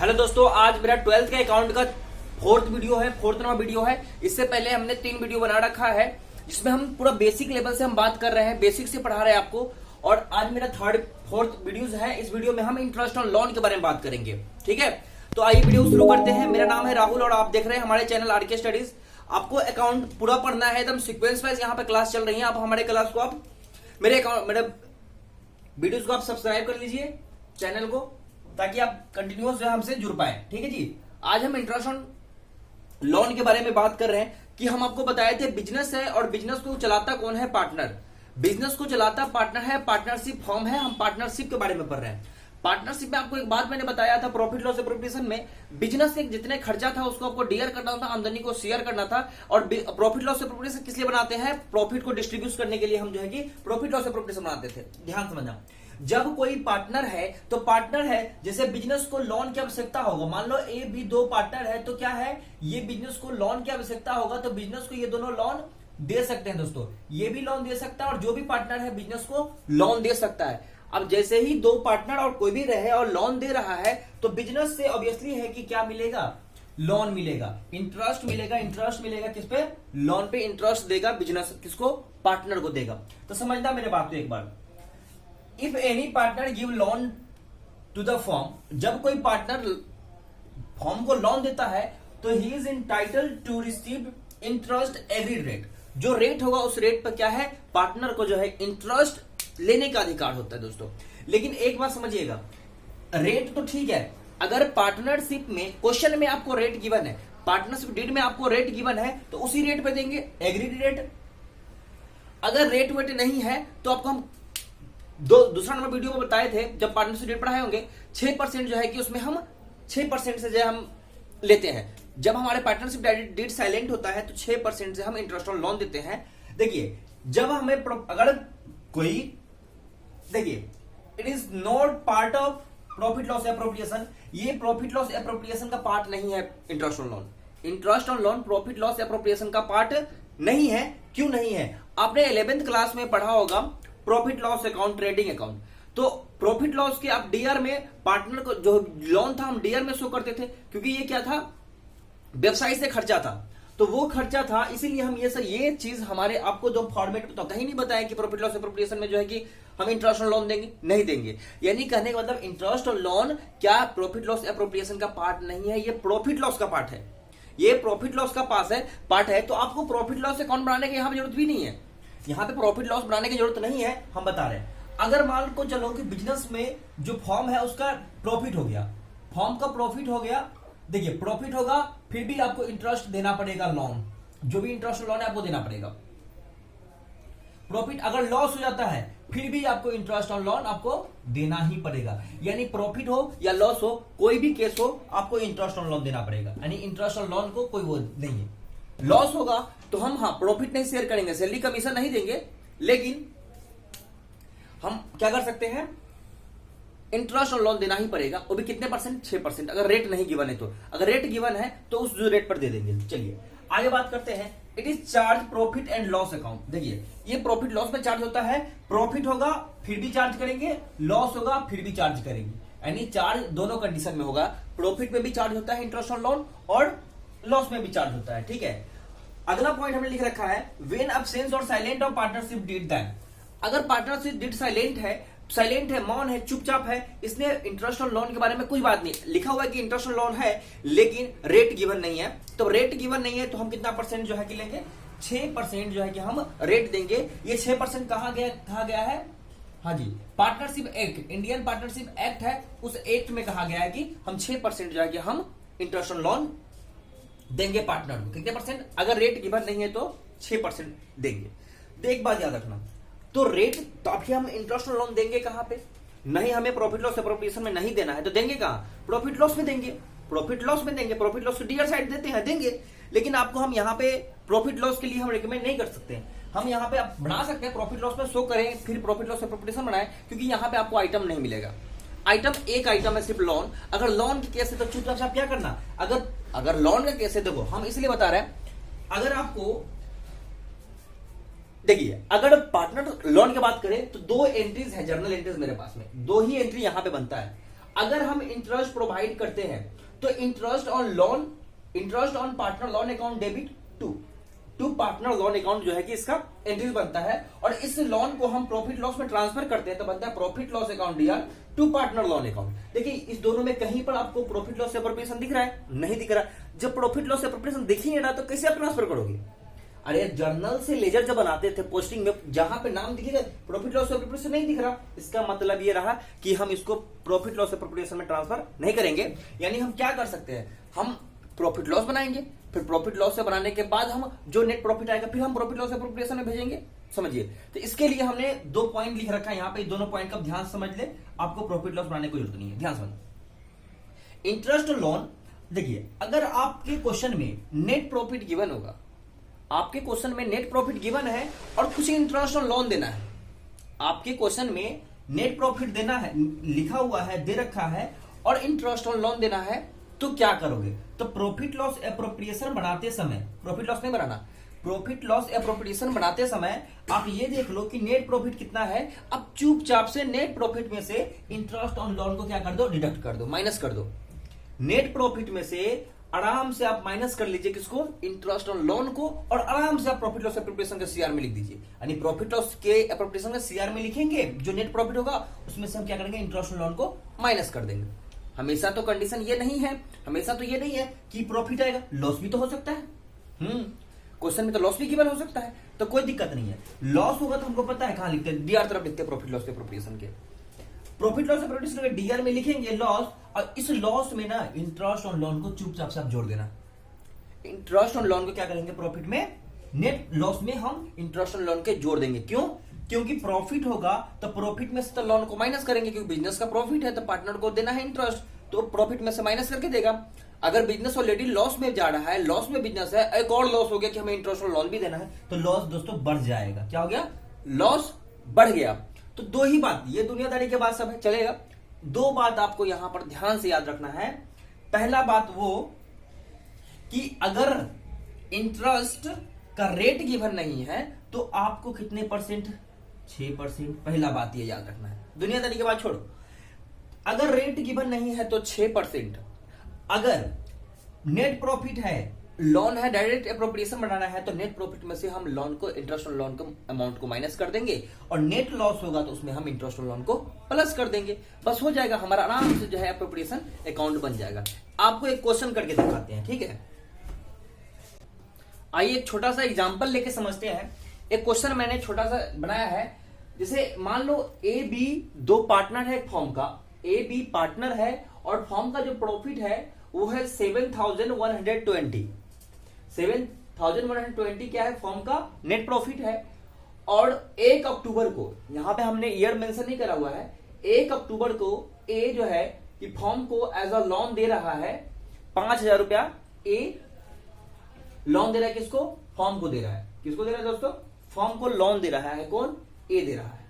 Hello दोस्तों, आज मेरा 12th का अकाउंट का फोर्थ नंबर वीडियो है। इससे पहले हमने 3 वीडियो बना रखा है जिसमें हम पूरा बेसिक लेवल से हम बात कर रहे हैं, बेसिक से पढ़ा रहे हैं आपको। और आज मेरा फोर्थ वीडियोस है। इस वीडियो में हम इंटरेस्ट ऑन लोन के बारे में बात करेंगे। ठीक है, तो आइए वीडियो शुरू करते हैं। मेरा नाम है राहुल और आप देख रहे हैं हमारे चैनल आरके स्टडीज। आपको अकाउंट पूरा पढ़ना है, एकदम सीक्वेंस वाइज यहाँ पे क्लास चल रही है। आप हमारे क्लास को आप मेरे वीडियोस को आप सब्सक्राइब कर लीजिए चैनल को, ताकि आप कंटिन्यूअस जो है हमसे जुड़ पाए। ठीक है जी, आज हम इंटरेस्ट ऑन लोन के बारे में बात कर रहे हैं कि हम आपको बताए थे बिजनेस है और बिजनेस को चलाता कौन है? पार्टनर। बिजनेस को चलाता पार्टनर है, पार्टनरशिप फॉर्म है। हम पार्टनरशिप के बारे में पढ़ रहे हैं। पार्टनरशिप में आपको एक बात मैंने बताया था, प्रॉफिट लॉस एप्रोप्रिएशन में बिजनेस से जितने खर्चा था उसको आपको डियर करना था, आमदनी को शेयर करना था। और प्रॉफिट लॉस एप्रोप्रिएशन किस लिए बनाते हैं? प्रॉफिट को डिस्ट्रीब्यूट करने के लिए हम जो है कि प्रॉफिट लॉस एप्रोप्रिएशन बनाते थे। ध्यान समझना, जब कोई पार्टनर है तो पार्टनर है, जैसे बिजनेस को लोन की आवश्यकता होगा। मान लो ए बी 2 पार्टनर है, तो क्या है, ये बिजनेस को लोन की आवश्यकता होगा तो बिजनेस को ये दोनों लोन दे सकते हैं। दोस्तों, ये भी लोन दे सकता है और जो भी पार्टनर है बिजनेस को लोन दे सकता है। अब जैसे ही 2 पार्टनर और कोई भी रहे और लोन दे रहा है तो बिजनेस से ऑब्वियसली है कि क्या मिलेगा? लोन मिलेगा, इंटरेस्ट मिलेगा। इंटरेस्ट मिलेगा किस पे? लोन पे इंटरेस्ट देगा बिजनेस, किसको? पार्टनर को देगा। तो समझना मेरे बात को एक बार। If any partner give loan to the firm, जब कोई पार्टनर फर्म को लोन देता है तो he is entitled to receive interest every rate. जो रेट होगा उस रेट पर क्या है? पार्टनर को जो है इंटरेस्ट लेने का अधिकार होता है। दोस्तों, लेकिन एक बात समझिएगा, रेट तो ठीक है, अगर पार्टनरशिप में क्वेश्चन में आपको रेट गिवन है, पार्टनरशिप डीड में आपको रेट गिवन है तो उसी रेट पे देंगे, एग्रीड रेट। अगर रेट वेट नहीं है तो आपको हम दूसरा नंबर वीडियो में बताए थे, जब पार्टनरशिप डेट पढ़ाए होंगे, 6% जो है कि उसमें हम 6% से जो हम लेते हैं। जब हमारे पार्टनरशिप डेट साइलेंट होता है तो 6% से हम इंटरेस्ट ऑन लोन देते हैं। देखिए, जब हमें अगर कोई, देखिए, it is not part of profit loss appropriation. ये प्रॉफिट लॉस एप्रोप्रिएशन का पार्ट नहीं है interest on loan. Interest on loan profit loss appropriation का पार्ट नहीं है। क्यों नहीं है? आपने 11th क्लास में पढ़ा होगा profit loss account, trading account. तो प्रॉफिट लॉस के आप डीआर में पार्टनर को जो लोन था हम डीआर में शो करते थे, क्योंकि ये क्या था? व्यवसाय से खर्चा था, तो वो खर्चा था, इसीलिए हम ये चीज हमारे आपको जो फॉर्मेट तो कहीं नहीं बताया कि प्रॉफिट लॉस एप्रोप्रिएशन में जो है कि हम इंटरेस्ट ऑन लोन देंगे, नहीं देंगे। यानी कहने का मतलब इंटरेस्ट ऑन लोन क्या प्रॉफिट लॉस एप्रोप्रिएशन का पार्ट नहीं है, ये प्रॉफिट लॉस का पार्ट है। ये प्रॉफिट लॉस का पार्ट है। तो आपको प्रॉफिट लॉस अकाउंट बनाने की यहां पर जरूरत भी नहीं है। यहां पे प्रॉफिट लॉस बनाने की जरूरत नहीं है, हम बता रहे हैं। अगर मान को चलो कि बिजनेस में जो फॉर्म है उसका प्रॉफिट हो गया, फॉर्म का प्रॉफिट हो गया, देखिए प्रॉफिट होगा, फिर भी आपको इंटरेस्ट देना पड़ेगा, लोन, जो भी इंटरेस्ट लोन है आपको देना पड़ेगा। प्रॉफिट अगर लॉस हो जाता है फिर भी आपको इंटरेस्ट ऑन लोन आपको देना ही पड़ेगा। यानी प्रॉफिट हो या लॉस हो, कोई भी केस हो, आपको इंटरेस्ट ऑन लोन देना पड़ेगा। यानी इंटरेस्ट ऑन लोन को कोई वो नहीं है। लॉस होगा तो हम प्रॉफिट नहीं शेयर करेंगे, सैलरी कमीशन नहीं देंगे, लेकिन हम क्या कर सकते हैं? इंटरेस्ट और लोन देना ही पड़ेगा। वो भी कितने परसेंट? 6%। अगर रेट नहीं गिवन है तो, अगर रेट गिवन है तो उस रेट पर दे देंगे। चलिए आगे बात करते हैं। It is charge profit and loss account. देखिए, ये प्रॉफिट लॉस में चार्ज होता है। प्रॉफिट होगा फिर भी चार्ज करेंगे, लॉस होगा फिर भी चार्ज करेंगे। यानी चार्ज दोनों कंडीशन में होगा। प्रॉफिट में भी चार्ज होता है इंटरेस्ट ऑन लोन, और लॉस में भी चार्ज होता है। ठीक है, अगला पॉइंट हमने लिख रखा है, वेन अब्सेंस और silent of partnership deed then. अगर पार्टनरशिप डीड साइलेंट है, मौन है, चुपचाप है, इसने इंटरेस्ट ऑन लोन के बारे में कुछ बात नहीं लिखा हुआ है कि इंटरेस्ट ऑन लोन है, लेकिन रेट गिवन नहीं है। तो रेट गिवन नहीं है तो हम कितना परसेंट जो है कि लेंगे? 6% जो है कि हम रेट देंगे। ये 6% कहा गया है? हाँ जी, partnership act, Indian partnership act है, उस एक्ट में कहा गया है कि हम 6% जो है कि हम इंटरेस्ट ऑन लोन देंगे पार्टनर को। कितने परसेंट? अगर रेट गिवन नहीं है तो 6% देंगे। तो एक बात याद रखना, तो रेट तो अभी हम इंटरेस्ट ऑन लोन देंगे कहां पे? नहीं, हमें प्रॉफिट लॉस एप्रोप्रिएशन में नहीं देना है तो देंगे कहां? प्रॉफिट लॉस में देंगे। प्रॉफिट लॉस में देंगे, प्रॉफिट लॉस डीआर साइड देते हैं, देंगे। लेकिन आपको हम यहाँ पे प्रॉफिट लॉस के लिए हम रिकमेंड नहीं कर सकते। हम यहाँ पे आप बना सकते हैं, प्रॉफिट लॉस में शो करें, फिर प्रॉफिट लॉस एप्रोप्रिएशन बनाए, क्योंकि यहाँ पे आपको आइटम नहीं मिलेगा। एक आइटम है सिर्फ लोन। अगर लोन की केस है तो चुपचाप से आप क्या करना? अगर लोन का केस है, देखो हम इसलिए बता रहे हैं, अगर आपको देखिए, अगर पार्टनर लोन की बात करें तो 2 एंट्रीज है, जर्नल एंट्रीज मेरे पास में 2 ही एंट्री यहां पे बनता है। अगर हम इंटरेस्ट प्रोवाइड करते हैं तो interest on partner loan account debit to partner loan account जो है कि इसका एंट्री बनता है, और इस लोन को हम प्रॉफिट लॉस में ट्रांसफर करते हैं तो बनता है profit loss account DR to partner loan account. देखिए इस दोनों में कहीं पर आपको प्रॉफिट लॉस एप्रोप्रिएशन दिख रहा है? नहीं दिख रहा। जब प्रॉफिट लॉस एप्रोप्रिएशन दिख ही नहीं रहा तो कैसे आप ट्रांसफर करोगे? अरे जर्नल से लेजर जब बनाते थे पोस्टिंग में, जहां पे नाम दिखेगा प्रॉफिट लॉस एप्रोप्रिएशन नहीं दिख रहा, इसका मतलब ये रहा कि हम इसको प्रॉफिट लॉस एप्रोप्रिएशन में ट्रांसफर नहीं करेंगे। यानी हम क्या कर सकते हैं, हम प्रॉफिट लॉस बनाएंगे, फिर प्रॉफिट लॉस से बनाने के बाद हम जो नेट प्रॉफिट आएगा फिर हम प्रॉफिट लॉस एप्रोप्रिएशन में भेजेंगे। समझिए, तो इसके लिए हमने 2 पॉइंट लिख रखा है यहाँ पे, दोनों पॉइंट का ध्यान समझ ले, आपको प्रॉफिट लॉस बनाने की जरूरत नहीं है। ध्यान समझ, इंटरेस्ट लोन, देखिए अगर आपके क्वेश्चन में नेट प्रॉफिट गिवन होगा, आपके क्वेश्चन में नेट प्रॉफिट गिवन है और कुछ इंटरेस्ट ऑन लोन देना है, आपके क्वेश्चन में नेट प्रॉफिट देना है, लिखा हुआ है, दे रखा है, और इंटरेस्ट ऑन लोन देना है, तो क्या करोगे? तो प्रॉफिट लॉस एप्रोप्रिएशन बनाते समय, प्रॉफिट लॉस नहीं बनाना, प्रॉफिट लॉस एप्रोप्रिएशन बनाते समय आप ये देख लो कि नेट प्रॉफिट कितना है। अब चुपचाप से नेट प्रॉफिट में से इंटरेस्ट ऑन लोन को क्या कर दो, डिडक्ट कर दो, माइनस कर दो। नेट प्रॉफिट में से आराम से आप माइनस कर लीजिए किसको, इंटरेस्ट ऑन लोन को, और आराम से आप प्रॉफिट लॉस एप्रोप्रिएशन का सीआर में लिख दीजिए। यानी प्रॉफिट लॉस के एप्रोप्रिएशन का सीआर में लिखेंगे, जो नेट प्रॉफिट होगा उसमें से हम क्या करेंगे, इंटरेस्ट ऑन लोन को माइनस कर देंगे। हमेशा तो कंडीशन ये नहीं है, हमेशा तो ये नहीं है कि प्रॉफिट आएगा, लॉस भी तो हो सकता है। क्वेश्चन में तो लॉस भी गिवन हो सकता है, तो कोई दिक्कत नहीं है। लॉस होगा तो हमको पता है कहां लिखते हैं, डीआर तरफ लिखते हैं प्रॉफिट लॉस एप्रोप्रिएशन के। प्रॉफिट लॉस एप्रोप्रिएशन के डीआर में लिखेंगे लॉस, और इस लॉस में ना इंटरेस्ट ऑन लोन को चुपचाप से आप जोड़ देना। इंटरेस्ट ऑन लोन को क्या करेंगे, प्रॉफिट में, नेट लॉस में हम इंटरेस्ट ऑन लोन के जोड़ देंगे। क्यों? क्योंकि प्रॉफिट होगा तो प्रॉफिट में से तो लोन को माइनस करेंगे, क्योंकि बिजनेस का प्रॉफिट है तो पार्टनर को देना है इंटरेस्ट, तो प्रॉफिट में से माइनस करके देगा। अगर बिजनेस ऑलरेडी लॉस में जा रहा है, लॉस में बिजनेस है, एक और लॉस हो गया कि हमें इंटरेस्ट और लोन भी देना है, तो लॉस दोस्तों बढ़ जाएगा। क्या हो गया? लॉस बढ़ गया। तो 2 ही बात, ये दुनियादारी के बाद सब है, चलेगा। 2 बात आपको यहां पर ध्यान से याद रखना है। पहला बात वो कि अगर इंटरेस्ट का रेट गिवन नहीं है तो आपको कितने परसेंट, 6%। पहला बात ये याद रखना है, दुनियादारी के बाद छोड़ो। अगर रेट गिवन नहीं है तो 6%। अगर नेट प्रॉफिट है, लोन है, डायरेक्ट एप्रोप्रिएशन बनाना है, तो नेट प्रॉफिट में से हम लोन को, इंटरेस्ट ऑन लोन को अमाउंट को माइनस कर देंगे, और नेट लॉस होगा तो उसमें हम इंटरेस्ट ऑन लोन को प्लस कर देंगे। बस हो जाएगा, हमारा आराम से जो है एप्रोप्रिएशन अकाउंट बन जाएगा। आपको एक क्वेश्चन करके दिखाते हैं, ठीक है? आइए एक छोटा सा एग्जांपल लेके समझते हैं। एक क्वेश्चन मैंने छोटा सा बनाया है, जैसे मान लो ए बी 2 पार्टनर है एक फॉर्म का, ए बी पार्टनर है और फॉर्म का जो प्रॉफिट है वो है 7,120। 7,120 क्या है, फॉर्म का नेट प्रॉफिट है। और 1 अक्टूबर को, यहां पे हमने ईयर मेंशन नहीं करा हुआ है, 1 अक्टूबर को ए जो है कि फॉर्म को एज अ लोन दे रहा है 5,000 रुपया। ए लोन दे रहा है किसको, फॉर्म को दे रहा है। किसको दे रहा है दोस्तों, फॉर्म को लोन दे रहा है। कौन? ए दे रहा है।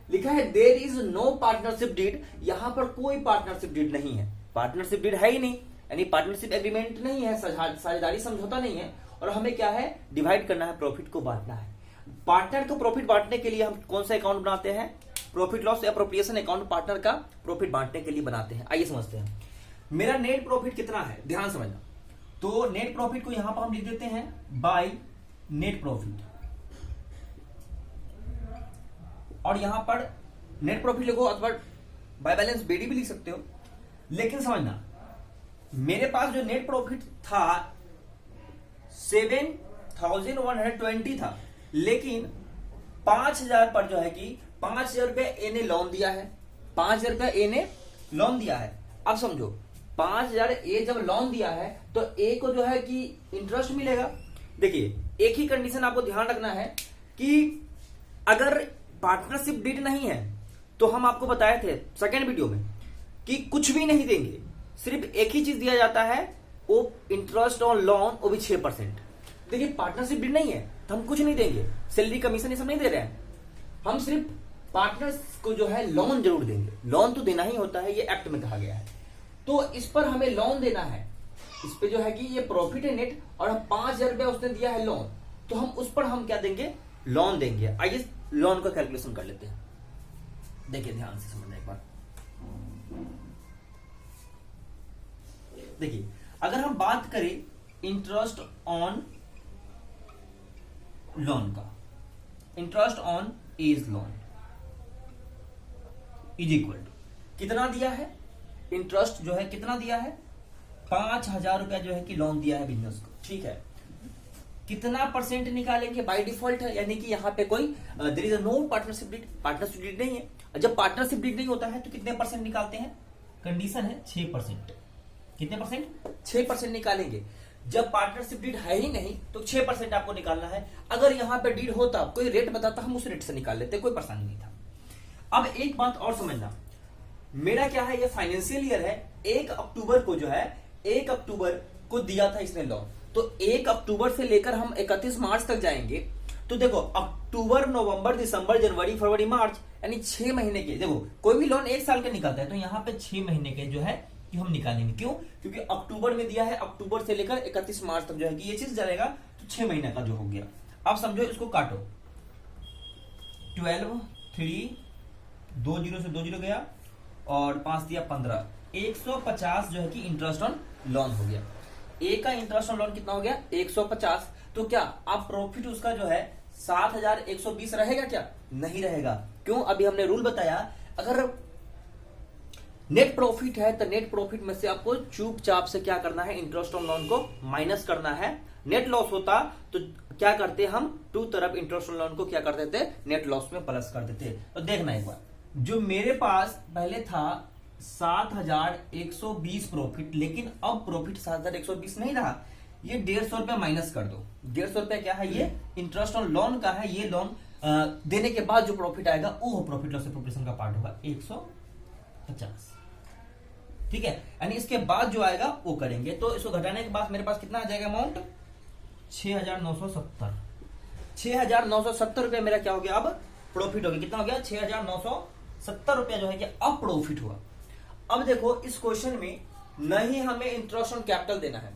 लिखा है there is no partnership deed, यहां पर कोई पार्टनरशिप डीड नहीं है, पार्टनरशिप डीड है ही नहीं, यानी पार्टनरशिप एग्रीमेंट नहीं है, साझेदारी समझौता नहीं है। और हमें क्या है, डिवाइड करना है, प्रॉफिट को बांटना है। पार्टनर को प्रॉफिट बांटने के लिए हम कौन सा अकाउंट बनाते हैं, profit loss appropriation account partner का प्रॉफिट बांटने के लिए बनाते हैं। आइए समझते हैं। मेरा नेट प्रॉफिट कितना है, ध्यान समझना। तो नेट प्रॉफिट को यहां पर हम लिख देते हैं बाय नेट प्रॉफिट, और यहां पर नेट प्रॉफिट लिखो अथवा बाय बैलेंस बीडी भी लिख सकते हो। लेकिन समझना, मेरे पास जो नेट प्रॉफिट था 7,120 था, लेकिन 5,000 पर जो है कि 5,000 रुपया ए ने लोन दिया है, 5,000 रुपया ए ने लोन दिया है। अब समझो, 5,000 ए जब लोन दिया है तो ए को जो है कि इंटरेस्ट मिलेगा। देखिए एक ही कंडीशन आपको ध्यान रखना है कि अगर पार्टनरशिप डीड नहीं है तो हम आपको बताए थे सेकेंड वीडियो में कि कुछ भी नहीं देंगे, सिर्फ एक ही चीज दिया जाता है, वो इंटरेस्ट ऑन लोन, वो भी 6%। देखिए पार्टनरशिप डीड नहीं है तो हम कुछ नहीं देंगे, सैलरी कमीशन ये सब नहीं दे रहे हैं, हम सिर्फ पार्टनर्स को जो है लोन जरूर देंगे। लोन तो देना ही होता है, ये एक्ट में कहा गया है। तो इस पर हमें लोन देना है, इस पे जो है कि ये प्रॉफिट है नेट, और 5,000 रुपया उसने दिया है लोन, तो हम उस पर हम क्या देंगे, लोन देंगे। आइए लोन का कैलकुलेशन कर लेते हैं। देखिए ध्यान से समझना एक बार। देखिए अगर हम बात करें इंटरेस्ट ऑन लोन का, interest on as loan is equal to कितना दिया है, इंटरेस्ट जो है कितना दिया है, 5,000 रुपया जो है कि लोन दिया है बिजनेस को, ठीक है। कितना परसेंट निकालेंगे बाय डिफॉल्ट है, यानी कि यहाँ पे कोई there is no partnership deed, partnership deed नहीं है। जब पार्टनरशिप डीड नहीं होता है तो कितने परसेंट निकालते हैं, कंडीशन है 6%। कितने परसेंट, 6% निकालेंगे। जब पार्टनरशिप डीड है ही नहीं तो 6% आपको निकालना है। अगर यहाँ पे डीड होता, कोई रेट बताता, हम उस रेट से निकाल लेते, कोई परेशानी नहीं था। अब एक बात और समझना, मेरा क्या है, ये फाइनेंशियल ईयर है, 1 अक्टूबर को जो है 1 अक्टूबर को दिया था इसने लोन, तो 1 अक्टूबर से लेकर हम 31 मार्च तक जाएंगे। तो देखो अक्टूबर, नवंबर, दिसंबर, जनवरी, फरवरी, मार्च, यानी 6 महीने के। देखो कोई भी लोन 1 साल का निकलता है तो यहाँ पे 6 महीने के जो है कि हम निकालेंगे। क्यों, क्योंकि अक्टूबर में दिया है, अक्टूबर से लेकर 31 मार्च तक जो है कि ये चीज जाएगा, तो 6 महीने का जो हो गया। अब समझो इसको काटो, 12, 3, 2 0 से 2 0 गया और 5 दिया 15, 150 जो है कि इंटरेस्ट ऑन लोन हो गया। ए का इंटरेस्ट ऑन लोन कितना हो गया, 150। तो क्या आप प्रॉफिट उसका जो है 7,120 रहेगा क्या, नहीं रहेगा। क्यों, अभी हमने रूल बताया, अगर नेट प्रॉफिट है तो नेट प्रॉफिट में से आपको चुपचाप से क्या करना है, इंटरेस्ट ऑन लोन को माइनस करना है। नेट लॉस होता तो क्या करते हम, टू तरफ इंटरेस्ट ऑन लोन को क्या कर देते, नेट लॉस में प्लस कर देते। तो देखना एक बार, जो मेरे पास पहले था 7,120 प्रॉफिट, लेकिन अब प्रॉफिट 7,120 नहीं रहा, ये 150 रुपया माइनस कर दो। 150 रुपया क्या है, ये इंटरेस्ट ऑन लोन का है। ये लोन देने के बाद जो प्रॉफिट आएगा वो प्रॉफिट लॉस प्रोपोर्शन का पार्ट होगा 150, ठीक है। यानी इसके बाद जो आएगा वो करेंगे, तो इसको घटाने के बाद मेरे पास कितना आ जाएगा अमाउंट, 6,970। 6,970 रुपया मेरा क्या हो गया, अब प्रॉफिट हो गया। कितना हो गया, 6,970 रुपया जो है कि अब प्रॉफिट हुआ। अब देखो इस क्वेश्चन में न ही हमें इंटरेस्ट ऑन कैपिटल देना है,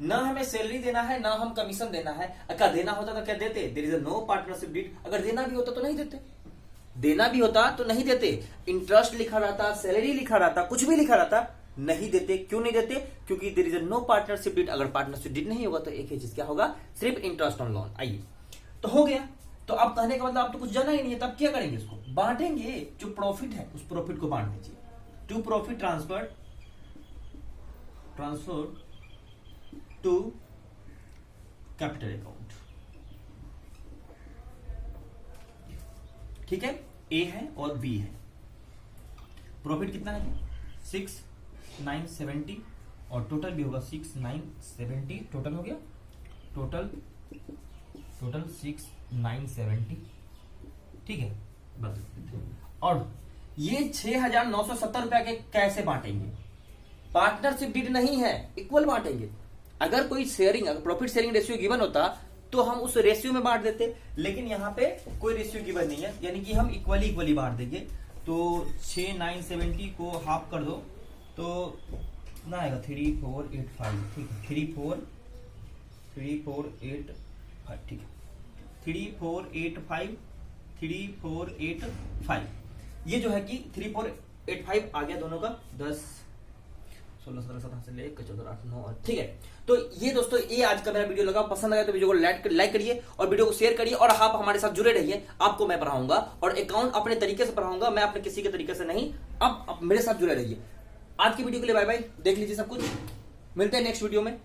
ना हमें सैलरी देना है, ना हम कमीशन देना है। अगर देना होता तो क्या देते, there is no partnership deed. अगर देना भी होता तो नहीं देते, देना भी होता तो नहीं देते। इंटरेस्ट लिखा रहता, सैलरी लिखा रहता, कुछ भी लिखा रहता, नहीं देते। क्यों नहीं देते, क्योंकि there is no partnership deed. अगर पार्टनरशिप डीड नहीं होगा तो एक ही चीज क्या होगा, सिर्फ इंटरेस्ट ऑन लोन। आइए तो हो गया। तो अब कहने का मतलब आप तो कुछ जाना ही नहीं है, तब क्या करेंगे, इसको बांटेंगे। जो प्रॉफिट है उस प्रॉफिट को बांट दीजिए। To profit transfer to capital account, ठीक है। ए है और बी है। प्रॉफिट कितना है, 6,970 और टोटल भी होगा 6,970। टोटल हो गया, टोटल 6,970, ठीक है। बस, और ये 6,970 रुपया के कैसे बांटेंगे, पार्टनरशिप डीड नहीं है, इक्वल बांटेंगे। अगर कोई शेयरिंग, अगर प्रॉफिट शेयरिंग रेशियो गिवन होता तो हम उस रेशियो में बांट देते, लेकिन यहाँ पे कोई रेशियो गिवन नहीं है, यानी कि हम इक्वली बांट देंगे। तो 6,970 को हाफ कर दो तो ना आएगा 3,485, ठीक है। 3,485, ठीक है। 3,485 ये जो है कि 3,485 आ गया दोनों का, 10, 16, 17, 17 से लेकर 14, 8, 9, ठीक है। तो ये दोस्तों, ये आज का मेरा वीडियो लगा, पसंद आया तो वीडियो को लाइक करिए और वीडियो को शेयर करिए, और आप हमारे साथ जुड़े रहिए। आपको मैं पढ़ाऊंगा और अकाउंट अपने तरीके से पढ़ाऊंगा, मैं अपने किसी के तरीके से नहीं। अब मेरे साथ जुड़े रहिए। आज की वीडियो के लिए बाय बाय, देख लीजिए सब कुछ, मिलते हैं नेक्स्ट वीडियो में।